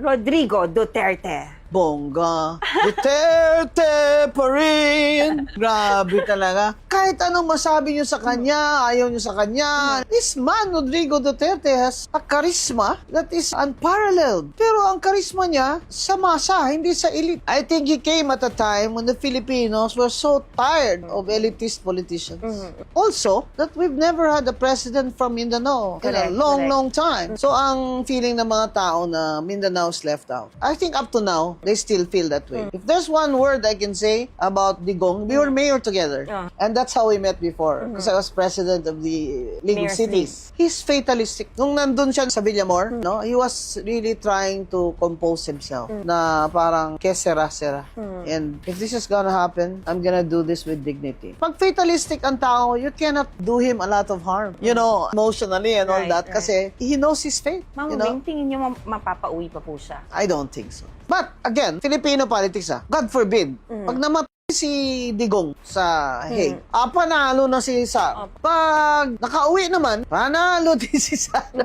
Rodrigo Duterte. Bongga. Duterte pa rin. Grabe talaga. Kahit anong masabi nyo sa kanya, ayaw nyo sa kanya, this man, Rodrigo Duterte, has a charisma that is unparalleled. Pero ang charisma niya, sa masa, hindi sa elite. I think he came at a time when the Filipinos were so tired of elitist politicians. Also, that we've never had a president from Mindanao in a Correct, long, correct. long time. So, ang feeling ng mga tao na Mindanao's left out. I think up to now, they still feel that way. If there's one word I can say about Digong, we were mayor together. And that's how we met before. Because I was president of the League of Mayor's Cities. He's fatalistic. Nung nandun siya sa Villamor, no, he was really trying to compose himself. Na parang, que sera. And if this is gonna happen, I'm gonna do this with dignity. Pag fatalistic ang tao, you cannot do him a lot of harm. You know, emotionally and all Right, that. right. Kasi he knows his fate. Ma'am You know? Wing, tingin niyo mapapauwi pa po siya? I don't think so. But, again, Filipino politics, God forbid, pag namatay si Digong sa Hague, panalo na si Sara. Pag nakauwi naman, panalo din si Sara.